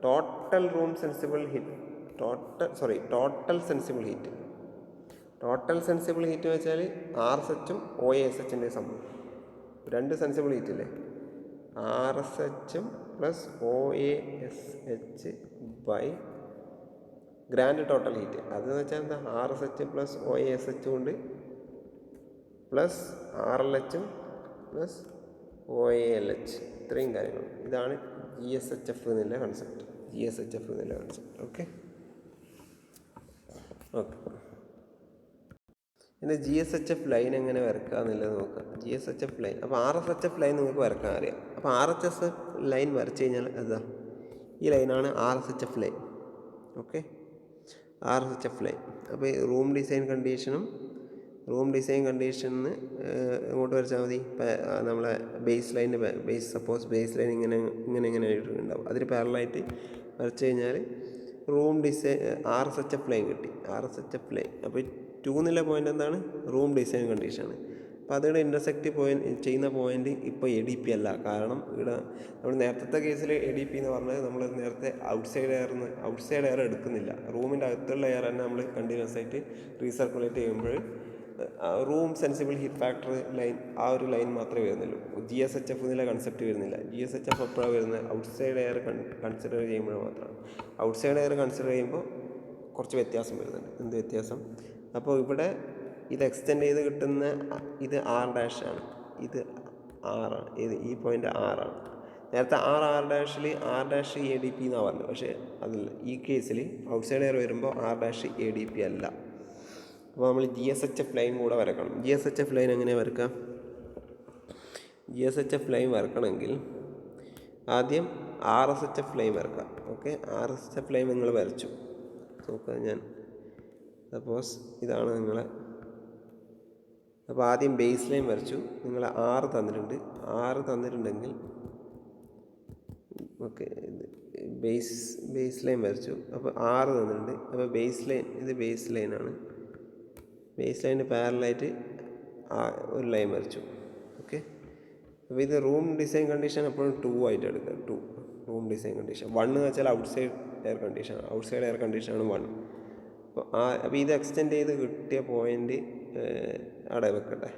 Speaker 1: Total sensible heat. Total sensible heat എന്ന് വെച്ചാൽ RSHഉം OASHൻ്റെ സംഭവം. രണ്ട് സെൻസിബിൾ ഹീറ്റ് അല്ലേ, RSHഉം plus OASH by grand total heat. അതെന്ന് വെച്ചാൽ എന്താ? RSH പ്ലസ് OASH കൊണ്ട് പ്ലസ് RLHഉം പ്ലസ് OALH. ഇത്രയും കാര്യങ്ങൾ. ഇതാണ് GSHF എന്നുള്ള കൺസെപ്റ്റ്. ഓക്കെ. പിന്നെ GSHF ലൈൻ എങ്ങനെ വരക്കുക എന്നുള്ളത് നോക്കാം. GSHF ലൈൻ, അപ്പോൾ RSHF ലൈൻ നിങ്ങൾക്ക് വരക്കാൻ അറിയാം. അപ്പോൾ RHS ലൈൻ വരച്ച് കഴിഞ്ഞാൽ അതാ ഈ ലൈനാണ് RSHF line. Okay, RSHF line. അപ്പോൾ റൂം ഡിസൈൻ കണ്ടീഷനിൽ ഇങ്ങോട്ട് വരച്ചാൽ മതി. നമ്മളെ ബേസ് ലൈനിൻ്റെ സപ്പോസ് ബേസ് ലൈൻ ഇങ്ങനെ ഉണ്ടാവും. അതിന് പാരലായിട്ട് വരച്ച് കഴിഞ്ഞാൽ റൂം ഡിസൈൻ RSHF ലൈൻ കിട്ടി. RSHF line. അപ്പോൾ 2 എന്നുള്ള പോയിൻ്റ് എന്താണ്? റൂം ഡിസൈൻ കണ്ടീഷനാണ്. അപ്പോൾ അതിവിടെ ഇൻ്റർസെക്റ്റ് ചെയ്യുന്ന പോയിൻ്റ് ഇപ്പോൾ ADP അല്ല. കാരണം ഇവിടെ നമ്മൾ നേരത്തെ കേസിൽ ADP എന്ന് പറഞ്ഞത് നമ്മൾ നേരത്തെ ഔട്ട്സൈഡ് എയർ എടുക്കുന്നില്ല. റൂമിൻ്റെ അകത്തുള്ള എയർ തന്നെ നമ്മൾ കണ്ടിന്യൂസ് ആയിട്ട് റീസർക്കുലേറ്റ് ചെയ്യുമ്പോൾ room sensible heat factor line ആ ഒരു ലൈൻ മാത്രമേ വരുന്നുള്ളൂ. GSHF എന്നുള്ള കൺസെപ്റ്റ് വരുന്നില്ല. GSHF എപ്പോഴാണ് വരുന്നത്? ഔട്ട്സൈഡ് എയർ കൺസിഡർ ചെയ്യുമ്പോൾ മാത്രമാണ്. ഔട്ട്സൈഡ് എയർ കൺസിഡർ ചെയ്യുമ്പോൾ കുറച്ച് വ്യത്യാസം വരുന്നുണ്ട്. എന്ത് വ്യത്യാസം? അപ്പോൾ ഇവിടെ ഇത് എക്സ്റ്റെൻഡ് ചെയ്ത് കിട്ടുന്ന ഇത് R' ആണ്, ഇത് R ആണ്, ഈ പോയിൻ്റ് R ആണ്. നേരത്തെ R' ADP എന്നാണ് പറഞ്ഞത്. പക്ഷേ അതല്ല, ഈ കേസിൽ ഔട്ട്സൈഡ് എയർ വരുമ്പോൾ R' ADP അല്ല. അപ്പോൾ നമ്മൾ GSHF ലൈൻ കൂടെ വരക്കണം. GSHF ലൈൻ എങ്ങനെ വരക്കാം? GSHF ലൈൻ വരക്കണമെങ്കിൽ ആദ്യം RSHF ലൈൻ വരക്കാം. ഓക്കെ, RSHF ലൈൻ നിങ്ങൾ വരച്ചു നോക്കുക. ഞാൻ സപ്പോസ് ഇതാണ് നിങ്ങളെ. അപ്പോൾ ആദ്യം ബേസ് ലൈൻ വരച്ചു. നിങ്ങൾ R തന്നിട്ടുണ്ടെങ്കിൽ ഓക്കെ, ബേസ് ലൈൻ വരച്ചു. അപ്പോൾ R തന്നിട്ടുണ്ട്. അപ്പോൾ ബേസ് ലൈൻ, ഇത് ബേസ് ലൈനാണ്. ബേസ് ലൈനിന് പാരലായിട്ട് ഒരു ലൈൻ വരച്ചു. ഓക്കെ, അപ്പോൾ ഇത് റൂം ഡിസൈൻ കണ്ടീഷൻ എപ്പോഴും 2 ആയിട്ട് എടുക്കുക. 2 റൂം ഡിസൈൻ കണ്ടീഷൻ. 1 എന്ന് വെച്ചാൽ ഔട്ട്സൈഡ് എയർ കണ്ടീഷനാണ് 1. അപ്പോൾ ഇത് എക്സ്റ്റെൻഡ് ചെയ്ത് കിട്ടിയ പോയിൻ്റ് അവിടെ വെക്കട്ടെ.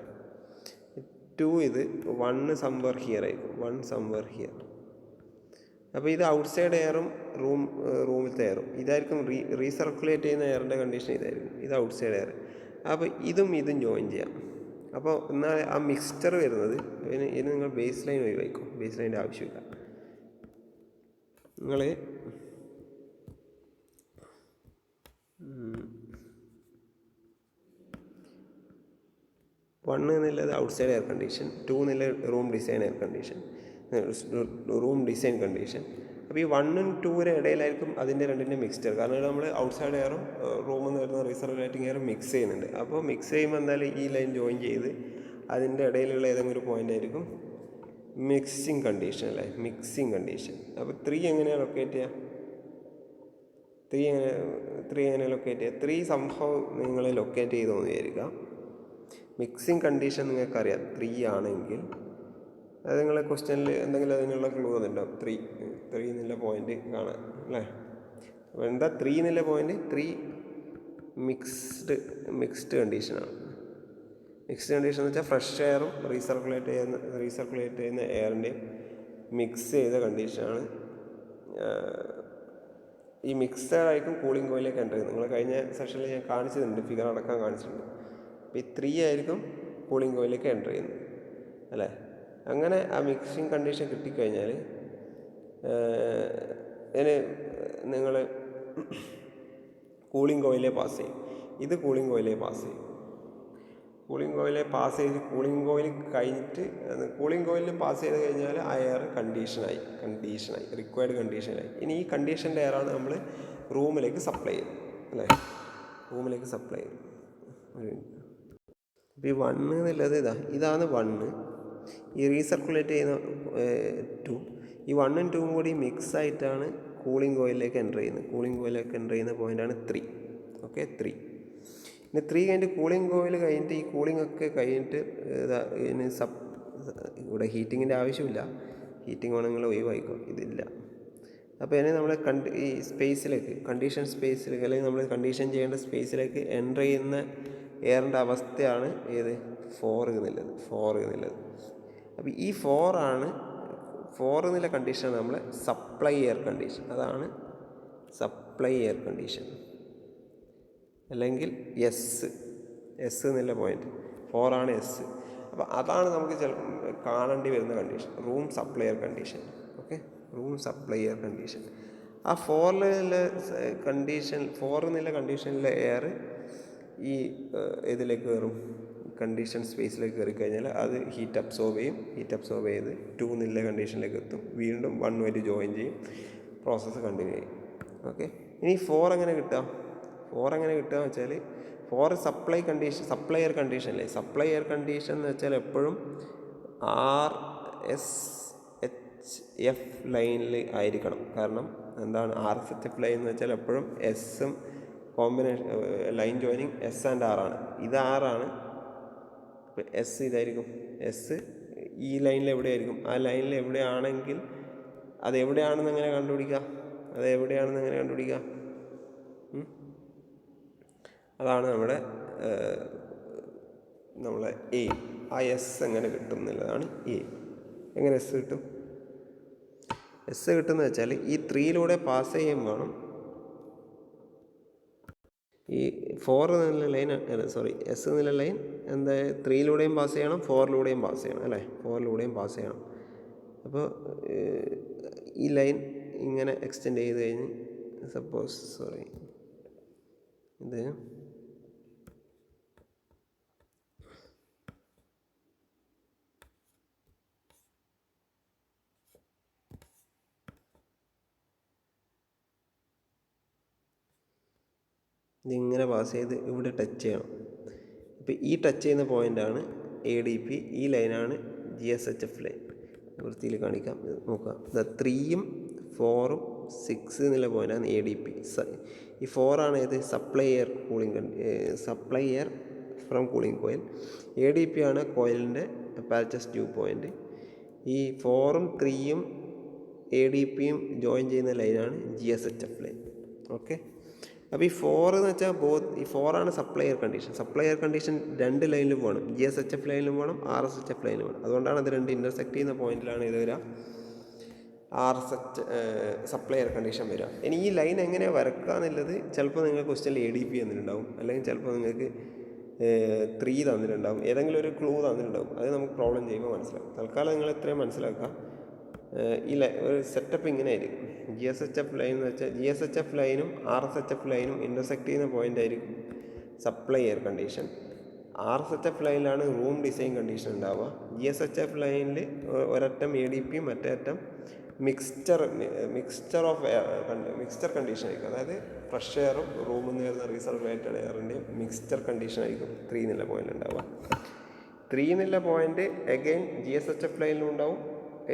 Speaker 1: 2 ഇത് 1 സംവർ ഹിയർ ആയിരിക്കും. 1 സംവർ ഹിയർ. അപ്പോൾ ഇത് ഔട്ട്സൈഡ് എയറും റൂമിലത്തെ എയറും ഇതായിരിക്കും. റീസർക്കുലേറ്റ് ചെയ്യുന്ന എയറിൻ്റെ കണ്ടീഷൻ ഇതായിരിക്കും. ഇത് ഔട്ട്സൈഡ് എയർ. അപ്പോൾ ഇതും ജോയിൻ ചെയ്യാം. അപ്പോൾ എന്നാൽ ആ മിക്സ്ചർ വരുന്നത് ഇനി നിങ്ങൾ ബേസ് ലൈൻ ഒഴിവാക്കും. ബേസ് ലൈൻ്റെ ആവശ്യമില്ല. നിങ്ങൾ 1 എന്നുള്ളത് ഔട്ട്സൈഡ് എയർ കണ്ടീഷൻ, 2 എന്നുള്ളത് റൂം ഡിസൈൻ കണ്ടീഷൻ. അപ്പോൾ ഈ 1ഉം 2നും ഇടയിലായിരിക്കും അതിൻ്റെ രണ്ടിൻ്റെ മിക്സ്ചർ. കാരണം നമ്മൾ ഔട്ട്സൈഡ് എയറും റൂമിൽ നിന്ന് വരുന്ന റീസർക്കുലേറ്റിംഗ് എയറും മിക്സ് ചെയ്യുന്നുണ്ട്. അപ്പോൾ മിക്സ് ചെയ്യുമ്പോൾ എന്തായാലും ഈ ലൈൻ ജോയിൻ ചെയ്ത് അതിൻ്റെ ഇടയിലുള്ള ഏതെങ്കിലും ഒരു പോയിൻ്റ് ആയിരിക്കും മിക്സിങ് കണ്ടീഷൻ അല്ലേ, മിക്സിങ് കണ്ടീഷൻ. അപ്പോൾ 3 എങ്ങനെയാണ് ലൊക്കേറ്റ് ചെയ്യുക? 3 എങ്ങനെ ലൊക്കേറ്റ് ചെയ്യുക? 3 സംഭവം നിങ്ങൾ ലൊക്കേറ്റ് ചെയ്തോന്ന് വിചാരിക്കുക. മിക്സിങ് കണ്ടീഷൻ നിങ്ങൾക്കറിയാം 3 ആണെങ്കിൽ. അത് നിങ്ങളെ ക്വസ്റ്റ്യനിൽ എന്തെങ്കിലും അതിനുള്ള ക്ലൂ തന്നിട്ടുണ്ടാവും. 3 എന്നുള്ള പോയിൻ്റ് കാണാൻ അല്ലേ. അപ്പോൾ എന്താ 3 എന്നുള്ള പോയിൻ്റ്? 3 മിക്സ്ഡ് കണ്ടീഷനാണ്. മിക്സ്ഡ് കണ്ടീഷൻ എന്ന് വെച്ചാൽ ഫ്രഷ് എയറും റീസർക്കുലേറ്റ് ചെയ്യുന്ന എയറിൻ്റെയും മിക്സ് ചെയ്ത കണ്ടീഷനാണ്. ഈ മിക്സഡ് ആയിരിക്കും കൂളിംഗ് കോയിലേക്ക് എൻ്റർ ചെയ്യുന്നത്. നിങ്ങൾ കഴിഞ്ഞ സെഷനിൽ ഞാൻ കാണിച്ചിട്ടുണ്ട്, ഫിഗർ അടക്കം കാണിച്ചിട്ടുണ്ട്. അപ്പോൾ ഈ 3 ആയിരിക്കും കൂളിംഗ് കോയിലേക്ക് എൻ്റർ ചെയ്യുന്നത് അല്ലേ. അങ്ങനെ ആ മിക്സിങ് കണ്ടീഷൻ കിട്ടിക്കഴിഞ്ഞാൽ ഇതിന് നിങ്ങൾ കൂളിംഗ് കോയിലേ പാസ് ചെയ്യും. ഇത് കൂളിംഗ് കോയിലേ പാസ് ചെയ്യും. കൂളിംഗ് കോയിൽ പാസ് ചെയ്ത് കഴിഞ്ഞാൽ ആ എയർ കണ്ടീഷനായി റിക്വയർഡ് കണ്ടീഷനായി. ഇനി ഈ കണ്ടീഷൻ്റെ എയറാണ് നമ്മൾ റൂമിലേക്ക് സപ്ലൈ ചെയ്യുന്നത് അല്ലേ. റൂമിലേക്ക് സപ്ലൈ ചെയ്യും. അപ്പോൾ ഈ 1 എന്നുള്ളത് ഇതാണ് 1. ഈ റീസർക്കുലേറ്റ് ചെയ്യുന്ന 2. ഈ 1ഉം 2ഉം കൂടി മിക്സ് ആയിട്ടാണ് കൂളിംഗ് കോയിലേക്ക് എൻ്റർ ചെയ്യുന്നത്. കൂളിംഗ് കോയിലേക്ക് എൻ്റർ ചെയ്യുന്ന പോയിൻ്റാണ് 3. ഓക്കെ, 3. പിന്നെ 3 കഴിഞ്ഞിട്ട് കൂളിംഗ് കോയിൽ കഴിഞ്ഞിട്ട് ഈ കൂളിംഗ് ഒക്കെ കഴിഞ്ഞിട്ട് ഇതിന് ഇവിടെ ഹീറ്റിങ്ങിൻ്റെ ആവശ്യമില്ല. ഹീറ്റിംഗ് വേണമെങ്കിൽ ഒഴിവായിക്കോ, ഇതില്ല. അപ്പോൾ ഇതിനെ നമ്മൾ ഈ കണ്ടീഷൻ സ്പേസിലേക്ക് അല്ലെങ്കിൽ നമ്മൾ കണ്ടീഷൻ ചെയ്യേണ്ട സ്പേസിലേക്ക് എൻ്റർ ചെയ്യുന്ന എയറിൻ്റെ അവസ്ഥയാണ് ഏത് 4 എന്നുള്ളത്. അപ്പോൾ ഈ 4 എന്നുള്ള കണ്ടീഷനാണ് നമ്മളെ സപ്ലൈ എയർ കണ്ടീഷൻ. അതാണ് സപ്ലൈ എയർ കണ്ടീഷൻ. അല്ലെങ്കിൽ എസ് എന്നുള്ള പോയിൻ്റ് 4 ആണ് എസ്. അപ്പോൾ അതാണ് നമുക്ക് കാണേണ്ടി വരുന്ന condition, room supply air condition. Okay, room supply air condition. ആ 4 എന്നുള്ള കണ്ടീഷനിലെ എയർ ഈ ഇതിലേക്ക് കയറും, കണ്ടീഷൻ സ്പേസിലേക്ക് കയറി കഴിഞ്ഞാൽ അത് ഹീറ്റ് അബ്സോർബ് ചെയ്ത് 2 എന്നുള്ള കണ്ടീഷനിലേക്ക് എത്തും. വീണ്ടും 1 ആയിട്ട് ജോയിൻ ചെയ്യും. പ്രോസസ്സ് കണ്ടിന്യൂ ചെയ്യും. ഓക്കെ, ഇനി 4 എങ്ങനെ കിട്ടുക എന്ന് വെച്ചാൽ 4 സപ്ലൈ എയർ കണ്ടീഷൻ അല്ലേ. സപ്ലൈ എയർ കണ്ടീഷൻ എന്ന് വെച്ചാൽ എപ്പോഴും RSHF ലൈനിൽ ആയിരിക്കണം. കാരണം എന്താണ് RSHF ലൈൻ എന്ന് വെച്ചാൽ എപ്പോഴും എസും combination line joining S and R ആണ്. ഇത് R ആണ്, ഇപ്പോൾ എസ് ഇതായിരിക്കും, എസ് ഈ ലൈനിൽ എവിടെയായിരിക്കും, ആ ലൈനിൽ എവിടെയാണെങ്കിൽ അത് എവിടെയാണെന്ന് എങ്ങനെ കണ്ടുപിടിക്കുക, അത് എവിടെയാണെന്ന് എങ്ങനെ കണ്ടുപിടിക്കുക? അതാണ് നമ്മളെ എയിം. ആ എസ് എങ്ങനെ കിട്ടും എന്നുള്ളതാണ് എയിം. എങ്ങനെ എസ് കിട്ടും? എസ് കിട്ടുമെന്ന് വെച്ചാൽ ഈ 3 പാസ് ചെയ്യും വേണം. ഈ 4 എന്നുള്ള ലൈൻ, എസ് എന്നുള്ള ലൈൻ എന്താ 3 പാസ് ചെയ്യണം, 4 പാസ് ചെയ്യണം അല്ലേ, 4 പാസ് ചെയ്യണം. അപ്പോൾ ഈ ലൈൻ ഇങ്ങനെ എക്സ്റ്റെൻഡ് ചെയ്ത് കഴിഞ്ഞ് സപ്പോസ് ഇത് ഇതിങ്ങനെ പാസ് ചെയ്ത് ഇവിടെ ടച്ച് ചെയ്യണം. ഇപ്പോൾ ഈ ടച്ച് ചെയ്യുന്ന പോയിൻ്റാണ് ADP, ഈ ലൈനാണ് GSHF ലൈൻ. വൃത്തിയിൽ കാണിക്കാം, നോക്കാം. 3ഉം 4ഉം 6 എന്നുള്ള പോയിൻ്റാണ് ADP. ഈ 4ആണ് ഏത്? Supply air from cooling coil. ADP ആണ് കോയിലിൻ്റെ അപ്പാരറ്റസ് ട്യൂബ് പോയിൻ്റ്. ഈ 4ഉം 3ഉം ADPയും ജോയിൻ ചെയ്യുന്ന ലൈനാണ് GSHF ലൈൻ. ഓക്കെ, അപ്പോൾ ഈ 4 എന്ന് വെച്ചാൽ ഈ 4ആണ് supply air condition. Supply air condition 2 ലൈനിലും വേണം, GSHF ലൈനിലും വേണം, RSHF ലൈനിലും വേണം. അതുകൊണ്ടാണ് അത് 2 ഇൻ്റർസെക്റ്റ് ചെയ്യുന്ന പോയിന്റിലാണ് ഇത് വരിക, സപ്ലൈ എയർ കണ്ടീഷൻ വരിക. ഇനി ഈ ലൈൻ എങ്ങനെ വരക്കുക എന്നുള്ളത് ചിലപ്പോൾ നിങ്ങൾക്ക് ക്വസ്റ്റ്യനിൽ ADP തന്നിട്ടുണ്ടാവും, അല്ലെങ്കിൽ ചിലപ്പോൾ നിങ്ങൾക്ക് 3 തന്നിട്ടുണ്ടാവും, ഏതെങ്കിലും ഒരു ക്ലൂ തന്നിട്ടുണ്ടാവും. അത് നമുക്ക് പ്രോബ്ലം ചെയ്യുമ്പോൾ മനസ്സിലാവും. തൽക്കാലം നിങ്ങൾ ഇത്രയും മനസ്സിലാക്കുക. ഈ ഒരു സെറ്റപ്പ് ഇങ്ങനെ ആയിരിക്കും. GSHF ലൈൻ എന്ന് വെച്ചാൽ GSHF ലൈനും RSHF ലൈനും ഇൻ്റർസെക്റ്റ് ചെയ്യുന്ന പോയിൻ്റ് ആയിരിക്കും സപ്ലൈ എയർ കണ്ടീഷൻ. RSHF ലൈനിലാണ് റൂം ഡിസൈൻ കണ്ടീഷൻ ഉണ്ടാവുക. GSHF ലൈനിൽ ഒരറ്റം ADPയും മറ്റേ അറ്റം മിക്സ്ചർ കണ്ടീഷൻ ആയിരിക്കും. അതായത് ഫ്രഷ് എയറും റൂമിൽ നിന്ന് വരുന്ന റീസർക്കുലേറ്റഡ് എയറിൻ്റെയും മിക്സ്ചർ കണ്ടീഷൻ ആയിരിക്കും 3 എന്നുള്ള പോയിൻ്റ് ഉണ്ടാവുക. 3 എന്നുള്ള പോയിൻ്റ് അഗെയിൻ GSHF ലൈനിലും ഉണ്ടാവും,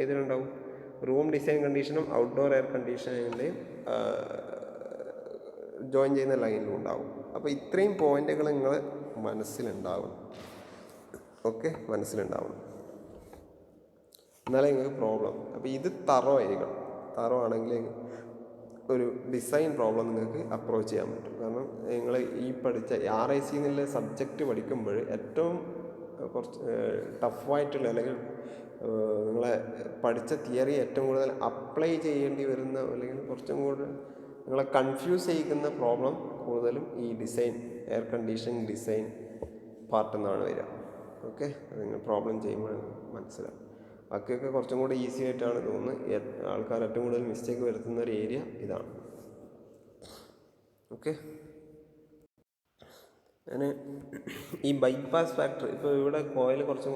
Speaker 1: ഇതിലുണ്ടാവും റൂം ഡിസൈൻ കണ്ടീഷനും ഔട്ട്ഡോർ എയർ കണ്ടീഷനിൻ്റെയും ജോയിൻ ചെയ്യുന്ന ലൈനിലും ഉണ്ടാവും. അപ്പോൾ ഇത്രയും പോയിൻ്റുകൾ നിങ്ങൾ മനസ്സിലുണ്ടാവണം. ഓക്കെ, മനസ്സിലുണ്ടാവണം, എന്നാലേ നിങ്ങൾക്ക് പ്രോബ്ലം. അപ്പോൾ ഇത് തറോ ആയിരിക്കണം. തറോ ആണെങ്കിൽ ഒരു ഡിസൈൻ പ്രോബ്ലം നിങ്ങൾക്ക് അപ്രോച്ച് ചെയ്യാൻ പറ്റും. കാരണം നിങ്ങൾ ഈ പഠിച്ച RIC എന്നുള്ള സബ്ജക്റ്റ് പഠിക്കുമ്പോൾ ഏറ്റവും കുറച്ച് ടഫായിട്ടുള്ള, അല്ലെങ്കിൽ നിങ്ങളെ പഠിച്ച തിയറി ഏറ്റവും കൂടുതൽ അപ്ലൈ ചെയ്യേണ്ടി വരുന്ന, അല്ലെങ്കിൽ കുറച്ചും കൂടെ നിങ്ങളെ കൺഫ്യൂസ് ചെയ്യിക്കുന്ന പ്രോബ്ലം കൂടുതലും ഈ ഡിസൈൻ, എയർ കണ്ടീഷനിങ് ഡിസൈൻ പാർട്ടിൽ നിന്നാണ് വരിക. ഓക്കെ, അത് നിങ്ങൾ പ്രോബ്ലം ചെയ്യുമ്പോൾ മനസ്സിലാവും. ബാക്കിയൊക്കെ കുറച്ചും കൂടെ ഈസി ആയിട്ടാണ് തോന്നുന്നത്. ആൾക്കാർ ഏറ്റവും കൂടുതൽ മിസ്റ്റേക്ക് വരുത്തുന്ന ഒരു ഏരിയ ഇതാണ്. ഓക്കെ, ഞാൻ ഈ ബൈപ്പാസ് ഫാക്ടർ, ഇപ്പോൾ ഇവിടെ കോയിൽ കുറച്ച്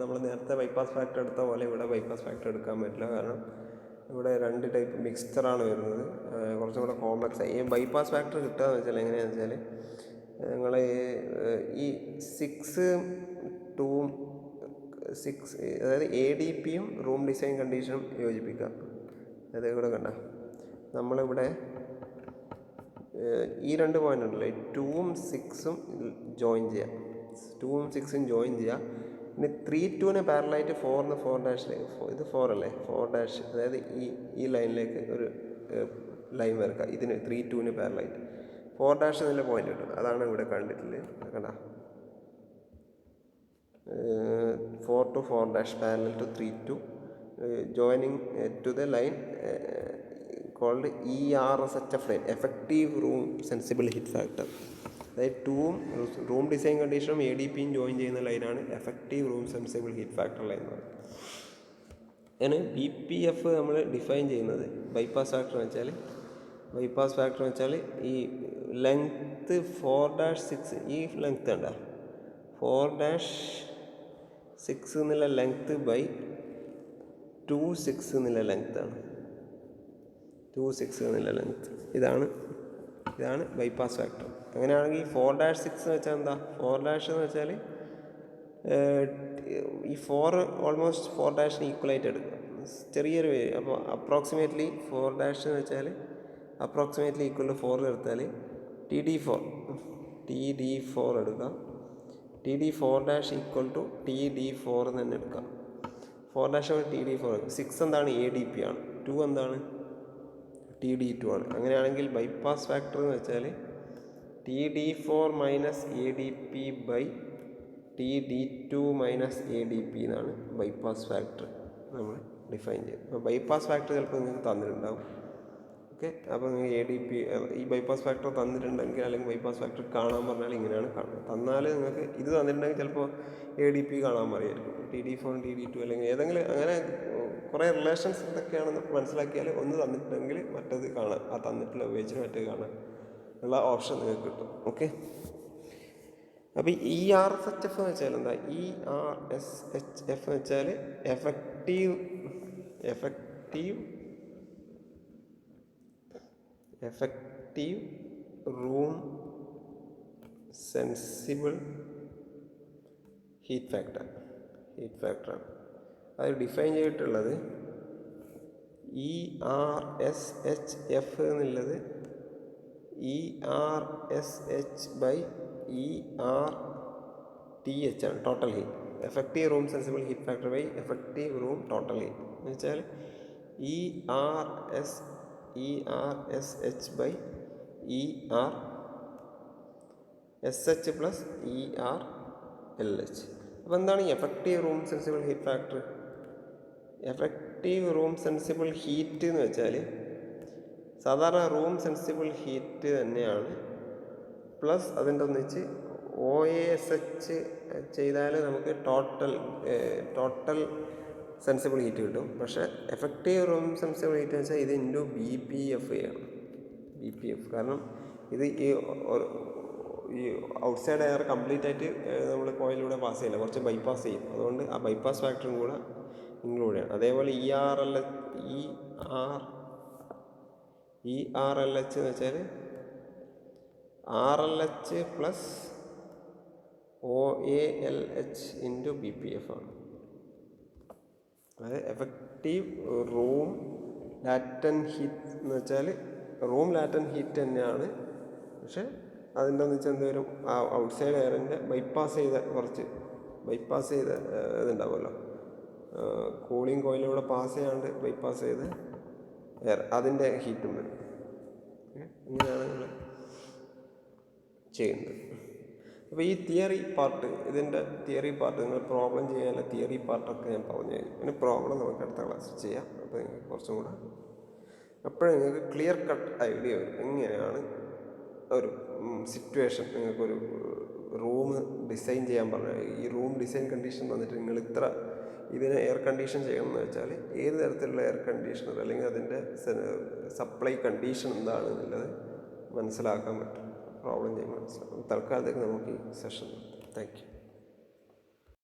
Speaker 1: നമ്മൾ നേരത്തെ ബൈപ്പാസ് ഫാക്ടർ എടുത്ത പോലെ ഇവിടെ ബൈപ്പാസ് ഫാക്ടർ എടുക്കാൻ പറ്റില്ല. കാരണം ഇവിടെ 2 ടൈപ്പ് മിക്സ്ചറാണ് വരുന്നത്, കുറച്ചും കൂടെ കോംപ്ലക്സ് ആയി. ഈ ബൈപ്പാസ് ഫാക്ടർ കിട്ടുക എന്ന് വെച്ചാൽ എങ്ങനെയാണെന്ന് വെച്ചാൽ നിങ്ങൾ ഈ 6 അതായത് ADPയും റൂം ഡിസൈൻ കണ്ടീഷനും യോജിപ്പിക്കുക. അതായത് ഇവിടെ കണ്ട നമ്മളിവിടെ ഈ 2 പോയിൻ്റ് ഉണ്ടല്ലോ, 2ഉം 6ഉം ജോയിൻ ചെയ്യാം. 2ഉം 6ഉം ജോയിൻ ചെയ്യാം. ഇനി 3-2ന് പാരലായിട്ട് 4 ഇത് 4 അല്ലേ, 4 അതായത് ഈ ലൈനിലേക്ക് ഒരു ലൈൻ വരക്കുക. ഇതിന് 3-2ന് പാരലായിട്ട് 4 എന്നുള്ള പോയിന്റ് കിട്ടും. അതാണ് ഇവിടെ കണ്ടിട്ടില്ലേ, കണ്ട 4 to 4 parallel to 3-2 joining to the line called ERSHF line, effective room sensible heat factor. അതായത് 2ഉം റൂം ഡിസൈൻ കണ്ടീഷനും ADPയും ജോയിൻ ചെയ്യുന്ന ലൈനാണ് effective room sensible heat factor line എന്ന് പറയുന്നത്. അങ്ങനെ BPF നമ്മൾ ഡിഫൈൻ ചെയ്യുന്നത് ബൈപ്പാസ് ഫാക്ടർ വെച്ചാൽ ഈ ലെങ്ത്ത് 4-6, ഈ ലെങ്ത്ത് കണ്ട 4-6 എന്നുള്ള ലെങ്ത്ത് ബൈ 2-6 എന്നുള്ള ലെങ്ത്താണ്. 2-6 എന്നുള്ള ലെങ്ത്ത് ഇതാണ് ബൈപ്പാസ് ഫാക്ടർ. അങ്ങനെയാണെങ്കിൽ 4-6 എന്ന് വെച്ചാൽ എന്താ? 4- എന്ന് വെച്ചാൽ ഈ 4 ഓൾമോസ്റ്റ് 4- ഈക്വലായിട്ട് എടുക്കുക, ചെറിയൊരു പേര്. അപ്പോൾ അപ്രോക്സിമേറ്റ്ലി 4- എന്ന് വെച്ചാൽ അപ്രോക്സിമേറ്റ്ലി ഈക്വൽ ടു 4 എടുത്താൽ TD4 എടുക്കുക. T D four dash equal to T D four എന്ന് തന്നെ എടുക്കാം. 4 ഡാഷ് ടി ഡി ഫോർ. 6 എന്താണ്? എ ഡി പി ആണ്. 2 എന്താണ്? ടി ഡി ടു ആണ്. അങ്ങനെയാണെങ്കിൽ ബൈപ്പാസ് ഫാക്ടർ എന്ന് വെച്ചാൽ T D four minus A D P by T D two minus A D P എന്നാണ് ബൈപ്പാസ് ഫാക്ടർ നമ്മൾ ഡിഫൈൻ ചെയ്യും. അപ്പോൾ ബൈപ്പാസ് ഫാക്ടർ ചിലപ്പോൾ നിങ്ങൾക്ക് തന്നിട്ടുണ്ടാവും. ഓക്കെ, അപ്പോൾ നിങ്ങൾ എ ഡി പി ഈ ബൈപ്പാസ് ഫാക്ടർ തന്നിട്ടുണ്ടെങ്കിൽ അല്ലെങ്കിൽ ബൈപ്പാസ് ഫാക്ടർ കാണാൻ പറഞ്ഞാൽ ഇങ്ങനെയാണ് കാണുന്നത്. തന്നാൽ നിങ്ങൾക്ക് ഇത് തന്നിട്ടുണ്ടെങ്കിൽ ചിലപ്പോൾ എ ഡി പി കാണാൻ പറയുമായിരിക്കും. T D four T D two അല്ലെങ്കിൽ ഏതെങ്കിലും അങ്ങനെ കുറേ റിലേഷൻസ് എന്തൊക്കെയാണെന്ന് മനസ്സിലാക്കിയാൽ ഒന്ന് തന്നിട്ടുണ്ടെങ്കിൽ മറ്റത് കാണാം, ആ തന്നിട്ടുള്ള ഉപയോഗിച്ചിട്ട് മറ്റേത് കാണാൻ ഉള്ള ഓപ്ഷൻ നിങ്ങൾക്ക് കിട്ടും. ഓക്കെ, അപ്പോൾ ഈ ആർ എസ് എച്ച് എഫ് എന്ന് വെച്ചാൽ എന്താ? ഈ ആർ എസ് എച്ച് എഫ് എന്ന് വെച്ചാൽ എഫക്റ്റീവ് റൂം സെൻസിബിൾ ഹീറ്റ് ഫാക്ടറാണ്. അത് ഡിഫൈൻ ചെയ്തിട്ടുള്ളത് E R S H F എന്നുള്ളത് E R S H by E R T H ആണ്, total heat. Effective room sensible heat factor by effective room total heat എന്ന് വെച്ചാൽ E R S H by E R S H plus E R L H. അപ്പോൾ എന്താണ് ഈ effective room sensible heat factor? Effective room sensible heat എന്ന് വെച്ചാൽ സാധാരണ റൂം സെൻസിബിൾ ഹീറ്റ് തന്നെയാണ്, പ്ലസ് അതിൻ്റെ ഒന്നിച്ച് OASH ചെയ്താൽ നമുക്ക് ടോട്ടൽ സെൻസിബിൾ ഹീറ്റ് കിട്ടും. പക്ഷേ എഫക്റ്റീവ് റൂം സെൻസിബിൾ ഹീറ്റ് എന്ന് വെച്ചാൽ ഇത് ഇൻറ്റു BPF ആണ്. BPF കാരണം ഇത് ഈ ഔട്ട്സൈഡ് എയർ കംപ്ലീറ്റ് ആയിട്ട് നമ്മൾ കോയിലൂടെ പാസ് ചെയ്യില്ല, കുറച്ച് ബൈപ്പാസ് ചെയ്യും. അതുകൊണ്ട് ആ ബൈപ്പാസ് ഫാക്ടറും കൂടെ ഇൻക്ലൂഡ് ചെയ്യണം. അതേപോലെ ERLH എന്ന് വെച്ചാൽ RLH plus OALH into BPF ആണ്. അതായത് എഫക്റ്റീവ് റൂം ലാറ്റൻ ഹീറ്റ് എന്ന് വെച്ചാൽ റൂം ലാറ്റൻ ഹീറ്റ് തന്നെയാണ്, പക്ഷെ അതിൻ്റെ എന്ന് വെച്ചാൽ എന്ത് വരും? ആ ഔട്ട്സൈഡ് എയറിൻ്റെ ബൈപ്പാസ് ചെയ്ത ഇതുണ്ടാവുമല്ലോ, കൂളിംഗ് കോയിലൂടെ പാസ് ചെയ്യാണ്ട് ബൈപ്പാസ് ചെയ്ത് എയർ, അതിൻ്റെ ഹീറ്റും വരും. ഇങ്ങനെയാണ് നമ്മൾ ചെയ്യുന്നത്. അപ്പോൾ ഈ ഇതിൻ്റെ തിയറി പാർട്ട് നിങ്ങൾ പ്രോബ്ലം ചെയ്യാനുള്ള തിയറി പാർട്ടൊക്കെ ഞാൻ പറഞ്ഞു കഴിഞ്ഞു. പിന്നെ പ്രോബ്ലം നമുക്ക് അടുത്ത ക്ലാസ്സിൽ ചെയ്യാം. അപ്പോൾ നിങ്ങൾക്ക് കുറച്ചും കൂടെ അപ്പോഴും നിങ്ങൾക്ക് ക്ലിയർ കട്ട് ഐഡിയ വരും എങ്ങനെയാണ് ഒരു സിറ്റുവേഷൻ. നിങ്ങൾക്കൊരു റൂം ഡിസൈൻ ചെയ്യാൻ പറഞ്ഞാൽ ഈ റൂം ഡിസൈൻ കണ്ടീഷൻ വന്നിട്ട് നിങ്ങൾ ഇതിനെ എയർ കണ്ടീഷൻ ചെയ്യണമെന്ന് വെച്ചാൽ ഏത് തരത്തിലുള്ള എയർ കണ്ടീഷണർ അല്ലെങ്കിൽ അതിൻ്റെ സപ്ലൈ കണ്ടീഷൻ എന്താണ് എന്നുള്ളത് മനസ്സിലാക്കാൻ പറ്റും. പ്രോബ്ലം ചെയ്യുമ്പോൾ മനസ്സിലാക്കും. തൽക്കാലത്തേക്ക് നമുക്ക് ഈ സെഷൻ. Thank you.